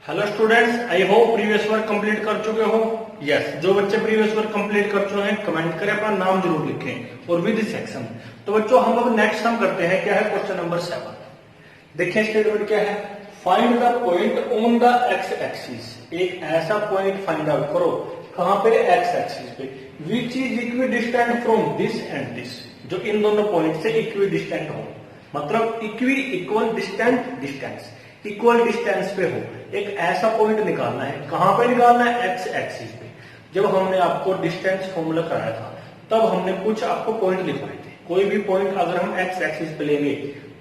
Hello students, I hope previous work complete कर चुके हो। यस, जो बच्चे प्रीवियस वर्क कंप्लीट कर चुके हैं कमेंट करें, अपना नाम जरूर लिखें और विद सेक्शन। तो बच्चों हम अब नेक्स्ट सम करते हैं। क्या है क्वेश्चन नंबर 7। देखिए स्टेटमेंट क्या है। Find the point on the x axis. एक ऐसा पॉइंट फाइंड आउट करो कहां पे, एक्स एक्सिस पे, which is equidistant from this and this, जो इन दोनों पॉइंट से इक्वी डिस्टेंट हो। मतलब इक्वल डिस्टेंस इक्वल डिस्टेंस पे हो। एक ऐसा पॉइंट निकालना है। कहां पे निकालना है, एक्स एक्सिस पे। जब हमने आपको डिस्टेंस फॉर्मूला कराया था तब हमने कुछ आपको पॉइंट लिखवाए थे। कोई भी पॉइंट अगर हम एक्स एक्सिस पे लेंगे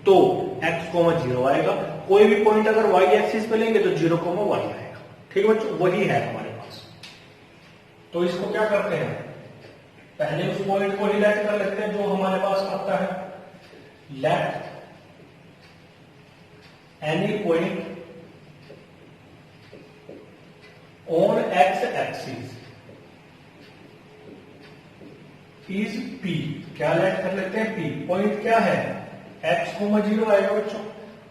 तो x, 0 आएगा। कोई भी पॉइंट अगर y एक्सिस पे लेंगे तो 0, y आएगा। ठीक है बच्चों, वही है हमारे पास। तो इसको क्या करते हैं, पहले उस पॉइंट को हिलाइट कर लेते हैं जो हमारे पास आता है। Let any point on x axis is P। क्या लेट कर लेते हैं, P। पॉइंट क्या है, x, 0 आएगा बच्चों।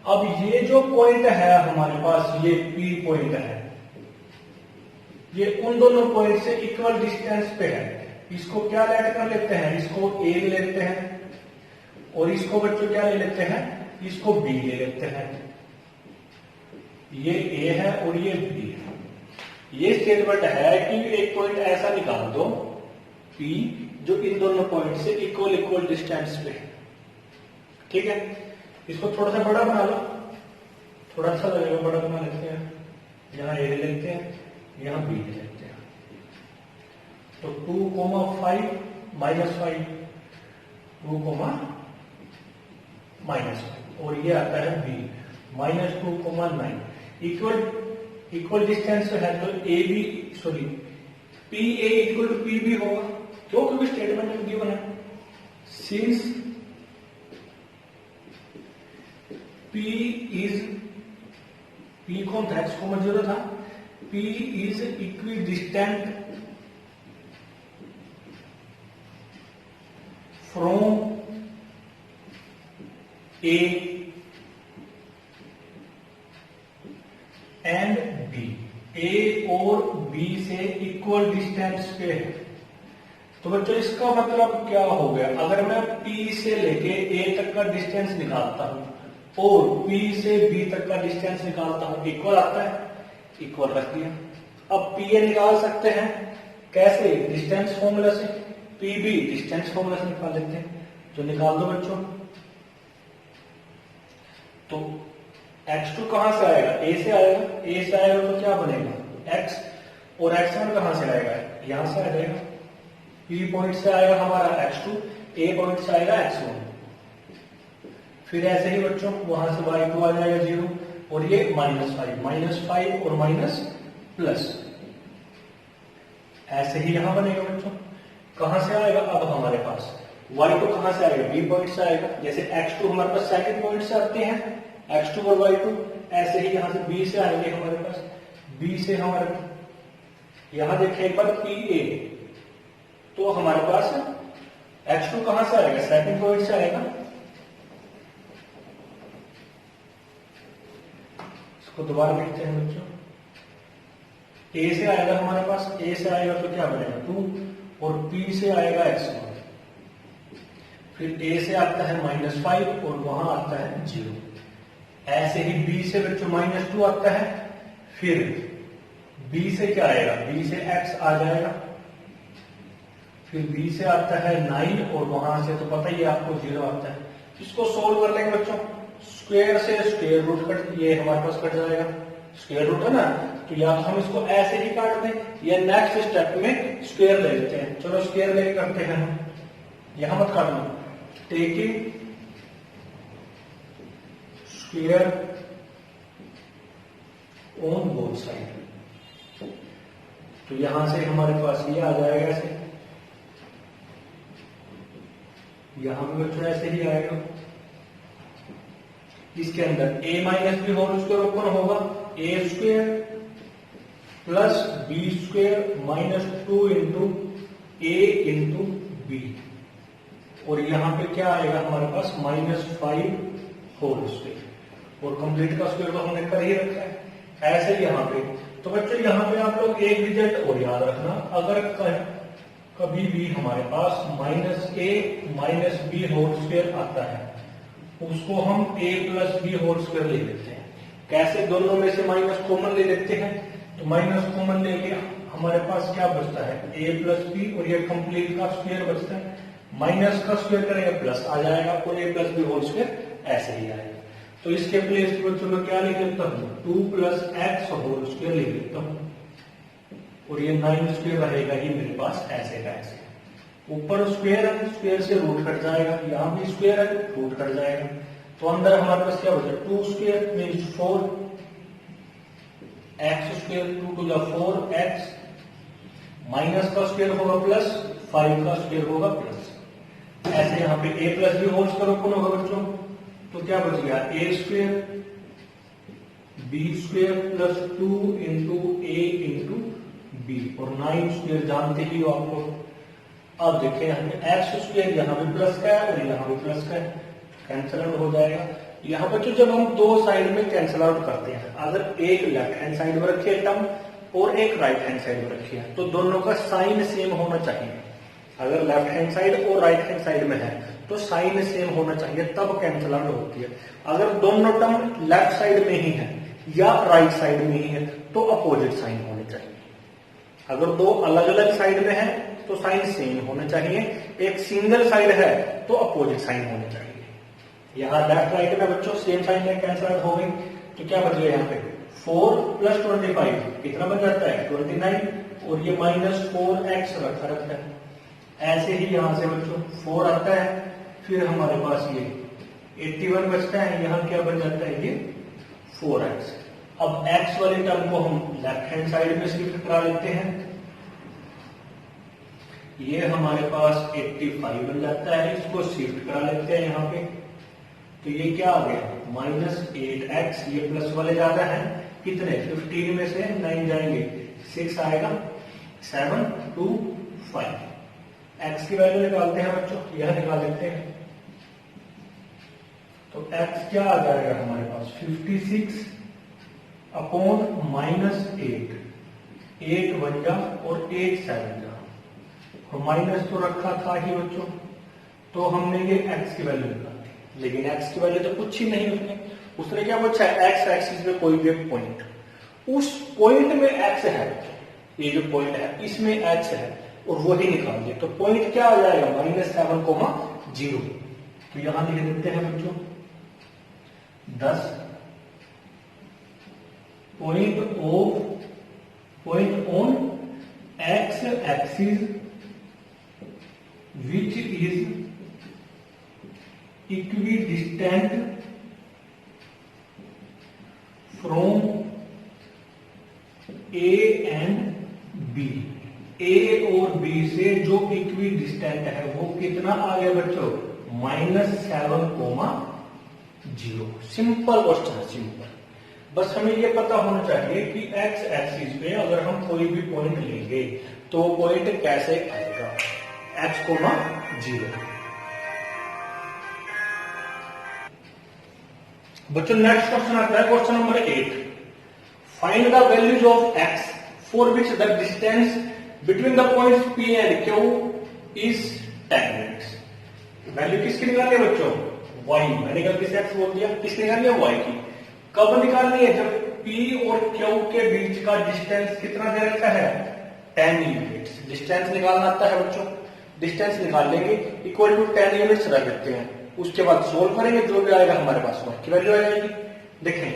अब ये जो पॉइंट है हमारे पास, ये P पॉइंट है, ये उन दोनों पॉइंट से इक्वल डिस्टेंस पे है। इसको क्या लेट कर लेते हैं, इसको A ले लेते हैं और इसको बच्चों क्या ले लेते हैं, इसको B ले लेते हैं। ये A है और ये B है। ये स्टेटमेंट है कि एक पॉइंट ऐसा निकाल दो P जो इन दोनों पॉइंट से इक्वल डिस्टेंस पे है। ठीक है, इसको थोड़ा सा बड़ा बना लो, थोड़ा अच्छा लगेगा, बड़ा बना लेते हैं। यहाँ A ले लेते हैं, यहाँ B ले लेते हैं। तो 2, 5 -5, 2, -5 और ये आता है B -2, 9। इक्वल डिस्टेंस है तो PA इक्वल टू PB होगा। क्यों, क्योंकि स्टेटमेंट में गिवन है। सिंस P कौन था, x, 0 था। P is equidistant from A and B। A और B से इक्वल डिस्टेंस पे है। तो बच्चों इसका मतलब क्या हो गया, अगर मैं P से लेके A तक का डिस्टेंस निकालता हूं और P से B तक का डिस्टेंस निकालता हूं, इक्वल आता है, इक्वल रख दिया। अब PA निकाल सकते हैं कैसे, डिस्टेंस फॉर्मूला से। PB डिस्टेंस फॉर्मूला से निकाल लेते हैं, तो निकाल दो बच्चों। तो x2 कहां से आएगा, A से आएगा। A से आएगा तो क्या बनेगा, x, और x1 कहां से आएगा, यहां से आ जाएगा। P पॉइंट से आएगा हमारा x2, A पॉइंट से आएगा x1। फिर ऐसे ही बच्चों वहां से y2 आ जाएगा 0 और ये -5 और माइनस प्लस। ऐसे ही यहां बनेगा बच्चों। कहां से आएगा, अब हमारे पास y2 कहां से आएगा, B पॉइंट से आएगा। जैसे x2 हमारे पास सेकंड पॉइंट से आते हैं, x2 और y2, ऐसे ही यहां से B से आएंगे हमारे पास। B से हमारे यहां देखें एक बार PA, तो हमारे पास x2 कहां से आएगा, सेकंड पॉइंट से आएगा। इसको दोबारा लिखते हैं बच्चों। A से आएगा हमारे पास, A से आएगा तो क्या बनेगा 2 और P से आएगा x1। फिर A से आता है -5 और वहां आता है 0। ऐसे ही B से बच्चों -2 आता है। फिर B से क्या आएगा, B से x आ जाएगा। फिर B से आता है 9 और वहां से तो पता ही आपको 0 आता है। इसको सोल्व कर लेंगे बच्चों। स्क्वायर से स्क्वायर रूट कट, ये हमारे पास कट जाएगा, स्क्वायर रूट है ना। तो या तो हम इसको ऐसे ही काट दें या नेक्स्ट स्टेप में स्क्वायर ले लेते हैं। चलो स्क्वायर लेके करते हैं हम, यहां मत काटना। Taking square on both side, तो यहां से हमारे पास ये आ जाएगा ऐसे, यहां भी बच्चों ऐसे ही आएगा। इसके अंदर a minus B whole square open होगा, a square plus B square -2 into a into B, और यहां पे क्या आएगा हमारे पास -5 होल स्क्वायर। और कंप्लीट का स्क्वायर तो हमने कर ही रखा है। ऐसे यहाँ पे। तो बच्चों यहाँ पे आप लोग एक रिजल्ट और याद रखना, अगर कभी भी हमारे पास -a-b आता है, उसको हम a+b² ले लेते हैं। कैसे? दोनों में से माइनस कॉमन ले लेते हैं, तो माइनस कॉमन लेके हमारे पास क्या बचता है? a+b, और ये कंप्लीट का स्क्वायर बचता है। माइनस का स्क्वायर करेंगे प्लस आ जाएगा, और a+b² ऐसे ही आएगा। तो इसके प्लेस पे बच्चों में क्या लिख लेता हूँ? 2+x² लिख लेता हूँ, और ये 9² रहेगा ही मेरे पास ऐसे का ऐसे। ऊपर स्क्वायर है, स्क्वायर से रूट कट जाएगा, यहाँ भी स्क्वायर है, रूट कट जाएगा। तो अंदर हमारे पास क्या बचा? 2² means 4, x², 2 to the 4x, minus का स्क्वायर होगा प्लस, 5 का स्क्वायर होगा प्लस। ऐसे यहाँ पे a+b² कौन होगा बच्चों? तो क्या बच गया? a² b² plus 2 into a into b, और 9² जानते ही हो आप लोग। अब देखिए यहाँ पे x² यहाँ पे प्लस का है और यहाँ पे प्लस का है, कैंसल आउट हो जाएगा। यहाँ पर जब हम दो साइड में कैंसल आउट करते हैं, अगर एक लेफ्ट हैंड साइड में रखिए टर्म और एक राइट हैंड साइड में रखिए, तो दोनों का साइन सेम होना चाहिए। अगर लेफ्ट हैंड साइड और राइट हैंड साइड में है तो साइन सेम होना चाहिए, तब कैंसल आउट होती है। अगर दोनों टर्म लेफ्ट साइड में ही है या राइट साइड में ही है तो अपोजिट साइन होने चाहिए। अगर दो अलग अलग साइड में है तो साइन सेम होना चाहिए, एक सिंगल साइड है तो अपोजिट साइन होने चाहिए। यहाँ लेफ्ट राइट में बच्चों सेम साइन में कैंसल आउट हो गई, तो क्या बच गया यहाँ पे? 4 + 25 कितना बन जाता है? 29, और ये -4x रखा रहता है। ऐसे ही यहाँ से बच्चों 4 आता है, फिर हमारे पास ये 81 बचता है, यहाँ क्या बन जाता है? ये 4x। अब x वाली टर्म को हम लेफ्ट हैंड साइड में शिफ्ट करा लेते हैं, ये हमारे पास 85 बन जाता है, इसको शिफ्ट करा लेते हैं यहाँ पे, तो ये क्या आ गया? -8x, ये प्लस वाले ज्यादा है, कितने? 15 में से 9 जाएंगे, 6 आएगा, 7 2 5। x की वैल्यू निकालते हैं बच्चों, यह निकाल लेते हैं, तो x क्या आ जाएगा हमारे पास? 56 अपॉन -8, 8 1 जा और 8 7 जा, और माइनस तो रखा था ही बच्चों, तो हमने ये x की वैल्यू निकाली, लेकिन x की वैल्यू तो कुछ ही नहीं उसने क्या पूछा? x एक्सिस में कोई भी पॉइंट, उस पॉइंट में x है, ये जो पॉइंट है इसमें x है, और वो ही निकाल दिया, तो पॉइंट क्या आ जाएगा? -7,0। तो यहां लिख देते हैं बच्चों 10 point on x axis which is equidistant from A and B। A और B से जो इक्वी डिस्टेंट है वो कितना आ गया बच्चों? -7,0। सिंपल क्वेश्चन है, सिंपल। बस हमें ये पता होना चाहिए कि x एक्सिस पे अगर हम कोई भी पॉइंट लेंगे तो पॉइंट कैसे आएगा? x, 0। बच्चों नेक्स्ट क्वेश्चन आता है, question number 8। Find the values of x for which the distance between the points P and Q is 10 units. Value किसकी निकालनी है बच्चों? y। मैंने गलती से x बोल दिया, किसकी निकालनी है? y की। कब निकालनी है? जब P और Q के बीच का डिस्टेंस कितना दे रखा है? 10 यूनिट्स। डिस्टेंस निकालना आता है बच्चों, डिस्टेंस निकाल लेंगे, इक्वल टू 10 यूनिट्स रख देते हैं, उसके बाद सोल्व करेंगे, जो भी आएगा हमारे पास y की वैल्यू आ जाएगी। देखें,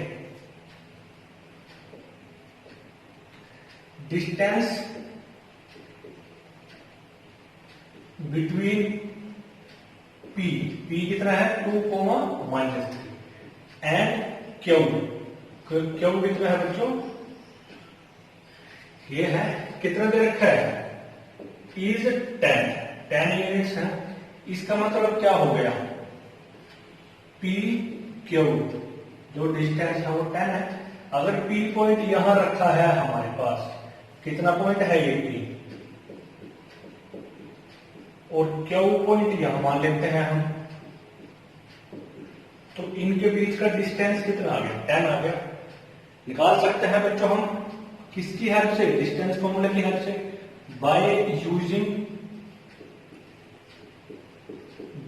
डिस्टेंस बिटवीन P कितना है? 2, -3 एंड Q कितना है बच्चों? ये है, कितना दे रखा है? इज 10 यूनिट्स है। इसका मतलब क्या हो गया? P Q जो डिस्टेंस है वो 10 है। अगर P पॉइंट यहां रखा है हमारे पास, कितना पॉइंट है ये P, और Q पॉइंट यहां मान लेते हैं हम, तो इनके बीच का डिस्टेंस कितना आ गया? 10 आ गया। निकाल सकते हैं बच्चों हम किसकी हेल्प से, डिस्टेंस फॉर्मूले की हेल्प से, बाय यूजिंग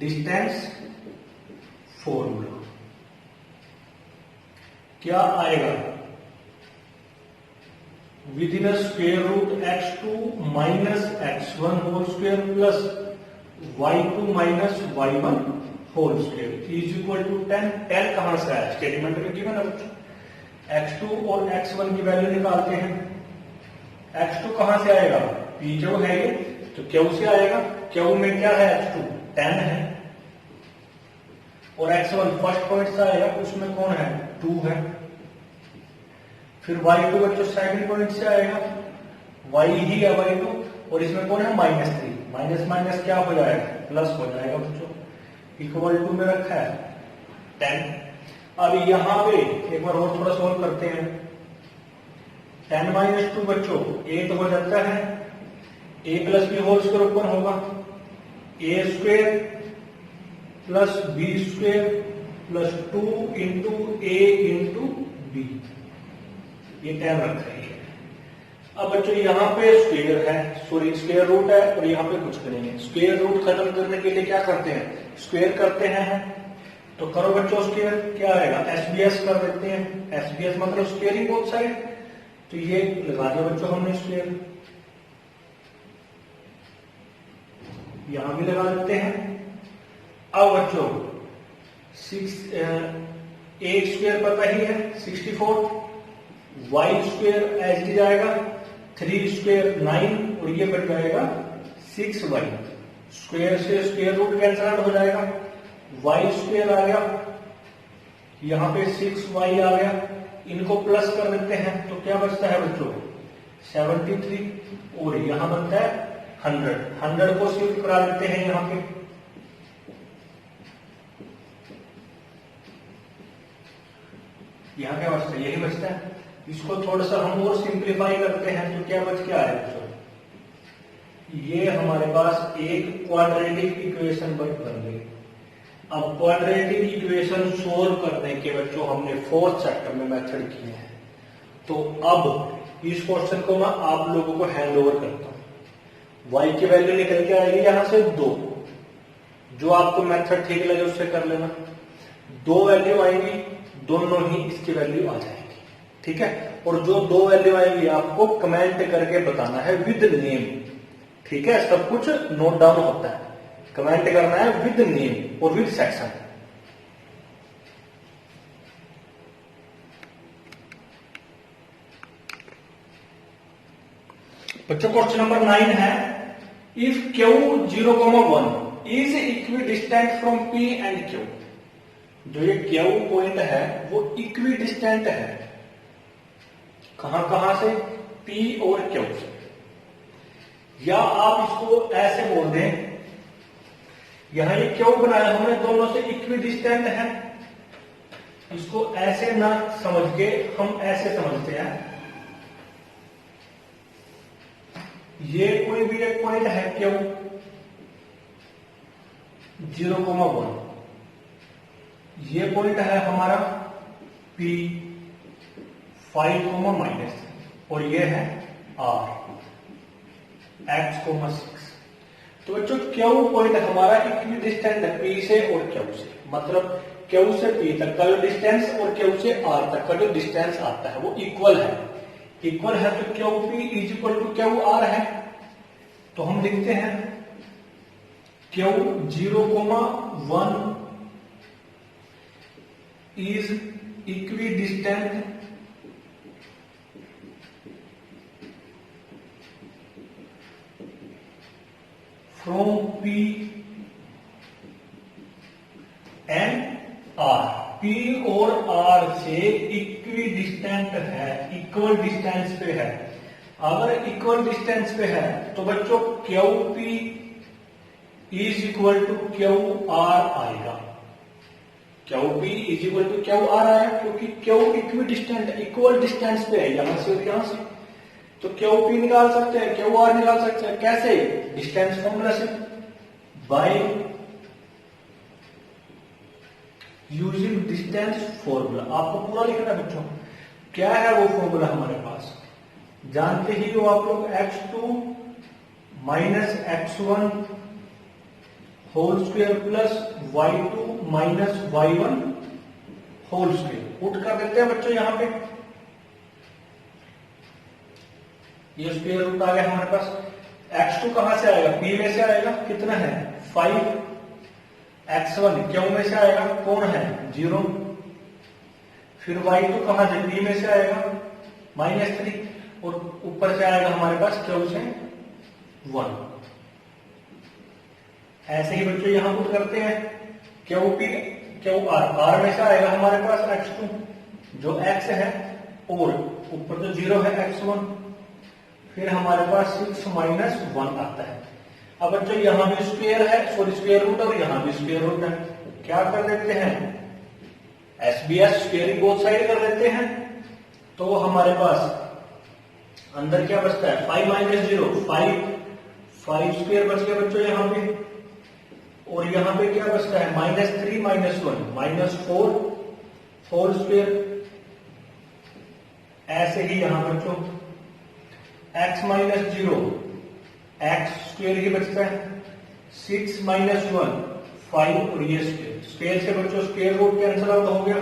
डिस्टेंस फॉर्मूला। क्या आएगा, within square root x2 minus x1 whole square plus y2 minus y1 whole square is equal to 10। 10 कहां से आया, स्टेटमेंट में गिवन है बच्चों। x2 और x1 की वैल्यू निकालते हैं। x2 कहां से आएगा, p जो है ये, तो q से आएगा। q में क्या है, x2 10 है, और x1 फर्स्ट पॉइंट से आएगा, उसमें कौन है, 2 है। फिर y2 बच्चों सेकंड पॉइंट से आएगा, y ही है y2, और इसमें कौन है, -3। माइनस माइनस क्या हो जाएगा, प्लस हो जाएगा बच्चों, इक्वल टू में रखा है 10। अब यहां पे एक बार और थोड़ा सॉल्व करते हैं। 10 माइनस 2 बच्चों 8 हो जाता है, a plus B whole square ऊपर होगा, a square plus B square plus 2 into A into B, ये 10 रखा है। अब बच्चों यहाँ पे स्क्वायर है, सॉरी स्क्वायर रूट है, और यहाँ पे कुछ करेंगे। स्क्वायर रूट खत्म करने के लिए क्या करते हैं, स्क्वायर करते हैं। तो करो बच्चों स्क्वायर, क्या आएगा, एसबीएस कर देते हैं। एसबीएस मतलब स्क्वायरिंग बोथ साइड, तो ये लगा दिया बच्चों हमने स्क्वायर, यहां भी लगा देते हैं। अब बच्चों 8 स्क्वायर पता ही है 64, वाई स्क्वायर एच डी जाएगा 3 स्क्वायर 9, और ये बन जाएगा 6y। स्क्वायर से स्क्वायर रूट कैंसल आउट हो जाएगा, y स्क्वायर आ गया, यहां पे 6y आ गया, इनको प्लस कर देते हैं तो क्या बचता है बच्चों 73, और यहां बनता है 100। 100 को शिफ्ट करा देते हैं यहां पे, यहां क्या बचता है, यही बचता है। इसको थोड़ा सा हम और सिंप्लीफाई करते हैं तो क्या बच के आ रहा है, ये हमारे पास एक क्वाड्रेटिक इक्वेशन बन गई। अब क्वाड्रेटिक इक्वेशन सोल्व करने के बच्चों हमने 4th चैप्टर में मेथड किए हैं, तो अब इस क्वेश्चन को मैं आप लोगों को हैंड ओवर करता हूं। y की वैल्यू निकल के आएगी यहां से 2, जो आपको मेथड ठीक लगे उससे कर लेना। 2 वैल्यू आएंगी, दोनों ही इसकी वैल्यू आ जाएगी, ठीक है। और जो 2 वैल्यू आएंगी आपको कमेंट करके बताना है विद नेम, ठीक है। सब कुछ नोट डाउन होता है, कमेंट करना है विद नेम और विद सेक्शन। बच्चों क्वेश्चन नंबर 9 है, if Q 0,1 is equidistant from P and Q। जो ये Q पॉइंट है वो इक्वी डिस्टेंट है, कहां कहां से, P और Q से। या आप इसको ऐसे बोल दें, यहां ये Q बनाया हमने, दोनों से इक्वी डिस्टेंट है। इसको ऐसे ना समझ के हम ऐसे समझते हैं, ये कोई भी एक पॉइंट है Q 0,1, ये पॉइंट है हमारा P 5, और ये है R x,6। तो बच्चों Q पॉइंट हमारा इक्वी डिस्टेंट है P से और Q से, मतलब Q से P तक का जो डिस्टेंस और Q से R तक का जो डिस्टेंस आता है वो इक्वल है। इक्वल है तो QP is equal to QR है। तो हम लिखते हैं Q 0,1 is equidistant from P and R। P और R से इक्वी डिस्टेंट है, इक्वल डिस्टेंस पे है। अगर इक्वल डिस्टेंस पे है तो बच्चों QP is equal to QR आएगा। QP is equal to QR आया क्योंकि Q equidistant, equal distance पे है यहां से और यहां से। तो QP निकाल सकते हैं, QR निकाल सकते हैं, कैसे, डिस्टेंस फॉर्मूला से, बाय यूजिंग डिस्टेंस फॉर्मूला। आपको पूरा लिखना है बच्चों, क्या है वो फॉर्मूला हमारे पास, जानते ही हो आप लोग, x2 minus x1 whole square plus y2 minus y1 whole square. Put कर देते हैं बच्चों यहां पे, ये स्क्वायर रूट आ गया हमारे पास। x2 कहां से आएगा, p में से आएगा, कितना है 5, x1 क्यों में से आएगा, कौन है 0, फिर y2 कहां से, p में से आएगा -3, और ऊपर से आएगा हमारे पास क्यों से 1। ऐसे ही बच्चों यहां पुट करते हैं, क्यू आर में से आएगा हमारे पास x2 जो x है, और ऊपर तो 0 है x1, फिर हमारे पास 6 माइनस 1 आता है। अब बच्चों यहां भी स्क्वायर है, सॉरी स्क्वायर रूट, और यहां भी स्क्वायर रूट है, क्या कर देते हैं SBS स्क्वायरिंग बोथ साइड कर देते हैं, तो हमारे पास अंदर क्या बचता है 5 माइनस 0 5 स्क्वायर बच गया बच्चों यहां पे, और यहां पे क्या बचता है -3 माइनस 1 -4 होल स्क्वायर। ऐसे ही यहां बच्चों x माइनस 0 x स्क्वायर ही बचता है, 6 माइनस 1 5, और ये स्क्वायर से बच्चों स्क्वायर रूट कैंसिल आउट हो गया।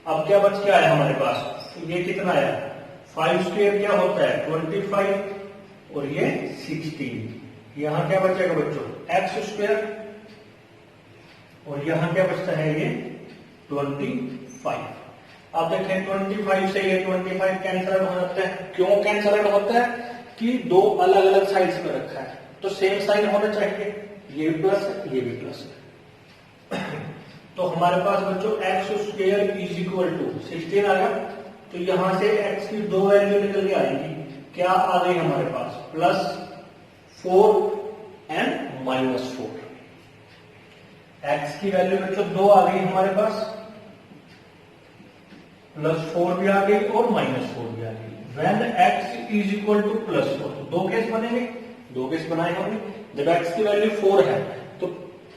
अब क्या बच के आया हमारे पास, ये कितना आया 5 स्क्वायर क्या होता है 25, और ये 16। यहां क्या बचेगा बच्चों x स्क्वायर, और यहां क्या बचता है ये 25। अब देखें 25 से ये 25 कैंसिल आउट हो जाता है, क्यों कैंसिल आउट होता है कि दो अलग अलग साइड्स में रखा है, तो सेम साइन होना चाहिए, ये भी प्लस है ये भी प्लस है। तो हमारे पास बच्चों x square is equal to 16 आ गया, तो यहां से x की दो वैल्यू निकल के आएगी, क्या आ गई हमारे पास +4 एंड -4। x की वैल्यू बच्चों 2 आ गई हमारे पास, +4 भी आ गई और -4 भी आ गई। When x is equal to +4, दो केस बनेंगे, दो केस बनाए हमने। जब x की वैल्यू 4 है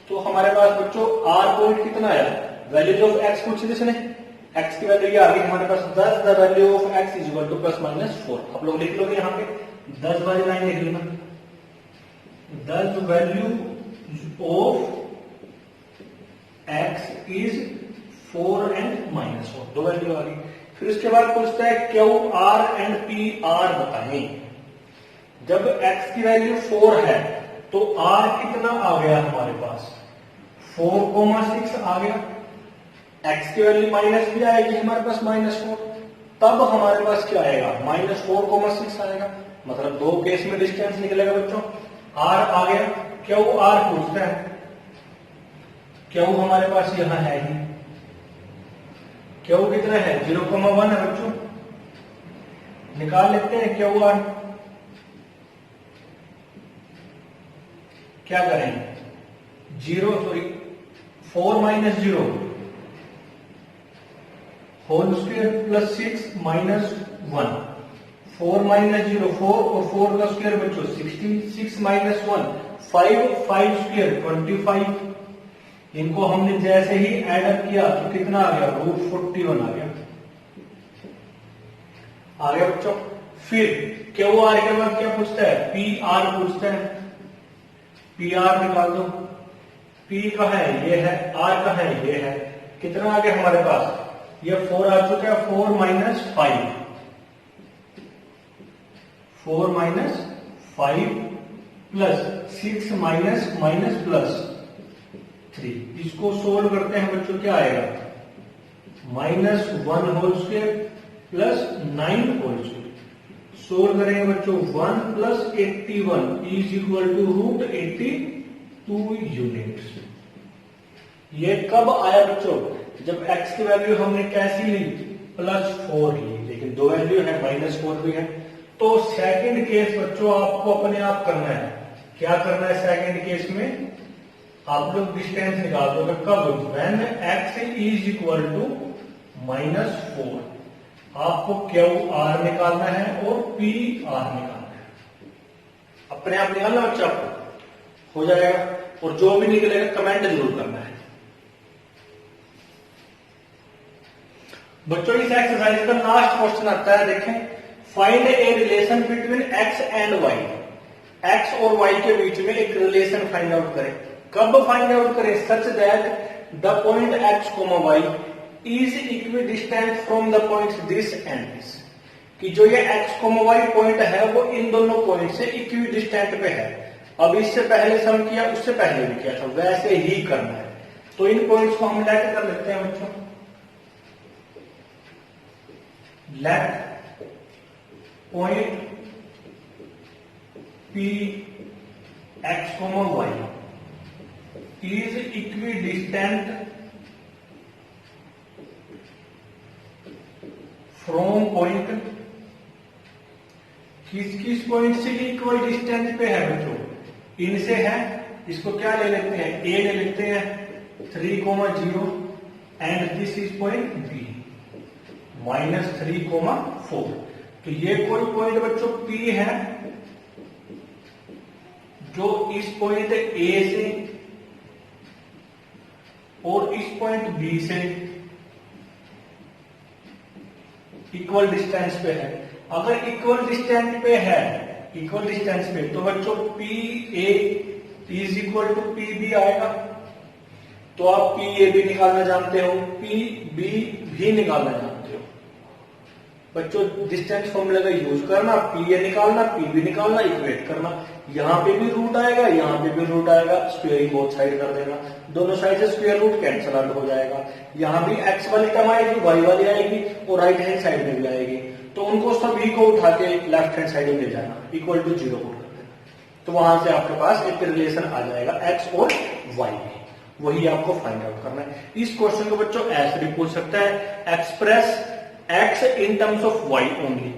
तो हमारे पास बच्चों r पॉइंट कितना आया, वैल्यूज ऑफ x पूछी थी इसने, x की वैल्यू ये आ गई हमारे पास 10, the value of x is equal to +-4। आप लोग लिख लोगे यहाँ पे 10 वाली लाइन लिख लेना, 10 value of x is 4 and -4, दो वैल्यू आ गई। फिर उसके बाद पूछता है Q R and P R बताएं। जब x की वैल्यू 4 है तो r कितना आ गया हमारे पास 4,6 आ गया, x की वैल्यू माइनस भी आएगी हमारे पास -4, तब हमारे पास क्या आएगा -4,6 आएगा, मतलब दो केस में डिस्टेंस निकलेगा बच्चों। r आ गया, क्यू आर पूछता है, क्यू हमारे पास यहां है ही, क्यू कितना है 0,1 है बच्चों, निकाल लेते हैं क्यू आर। क्या करें 4 minus 0 whole square plus 6 minus 1, 4 minus 0 4 और 4 का स्क्वायर बच्चों 16, 6 माइनस 1 5 स्क्वायर 25। इनको हमने जैसे ही ऐड अप किया तो कितना आ गया √41 आ गया बच्चों। फिर क्यू आर के बाद क्या पूछता है पी आर पूछता है, पी आर निकाल दो, पी का है ये है, आर का है ये है, कितना आ गया हमारे पास ये 4 आ चुका है, 4 माइनस 5 प्लस 6 माइनस प्लस 3। इसको सोल्व करते हैं बच्चों, क्या आएगा -1 whole square plus 9 whole square. Solve करेंगे बच्चों 1 प्लस 81 इज इक्वल टू √82 यूनिट्स। ये कब आया बच्चों, जब x की वैल्यू हमने कैसी ली +4 ली, लेकिन दो वैल्यू है -4 भी है। तो सेकंड केस बच्चों आपको अपने आप करना है, क्या करना है सेकंड केस में, आप लोग डिस्टेंस निकाल दोगे कब, when x is equal to -4, आपको क्यू आर निकालना है और पी आर निकालना है, अपने आप निकालना बच्चा आपको हो जाएगा, और जो भी निकलेगा कमेंट जरूर करना है। बच्चों इस एक्सरसाइज का लास्ट क्वेश्चन आता है, देखें, find a relation between x and y. X और वाई के बीच में एक रिलेशन फाइंड आउट करें। कब फाइंड आउट करें? Such that the point x comma y is equidistant from the point this and this, कि जो ये एक्स कोमा वाई पॉइंट है वो इन दोनों पॉइंट से इक्वी डिस्टेंट पे है। अब इससे पहले सम किया, उससे पहले भी किया था, वैसे ही करना है। तो इन पॉइंट्स को हम लेट कर लेते हैं बच्चों, let point P x comma y is equidistant from point, किस पॉइंट से इक्वल डिस्टेंस पे है बच्चों? इनसे है। इसको क्या ले लेते हैं? A ले लेते हैं 3,0 and this is point B -3,4। तो ये कोई पॉइंट बच्चों P है जो इस पॉइंट A से और इस पॉइंट B से इक्वल डिस्टेंस पे है। अगर इक्वल डिस्टेंस पे है, इक्वल डिस्टेंस पे, तो बच्चों PA is equal to PB आएगा। तो आप PA भी निकालना जानते हो, PB भी निकालना जानते हो। बच्चों डिस्टेंस फॉर्मूला का यूज करना, PA निकालना, PB निकालना, इक्वेट करना। यहां पे भी रूट आएगा, यहां पे भी रूट आएगा, स्क्वेयरिंग बोथ साइड कर देना, दोनों साइड से स्क्वायर रूट कैंसल आउट हो जाएगा। यहां भी एक्स वाली टर्म आएगी, वाई वाली आएगी और राइट हैंड साइड में भी आएगी। तो उनको सभी को उठा के लेफ्ट हैंड साइड में ले जाना, इक्वल टू 0 पुट कर देना। तो वहां से आपके पास एक रिलेशन आ जाएगा एक्स और वाई में, वही आपको फाइंड आउट करना है। इस क्वेश्चन को बच्चों ऐसे भी पूछ सकता है, express x in terms of y only,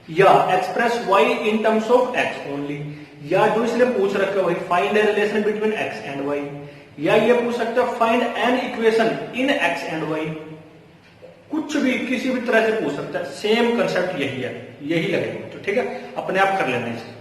या express y in terms of x only, या जो इसलिए पूछ रखा है वही find a relation between x and y, या ये पूछ सकते हैं find an equation in x and y। कुछ भी किसी भी तरह से पूछ सकता है, सेम कंसेप्ट यही है, यही लगेगा। तो ठीक है, अपने आप कर लेना इसे।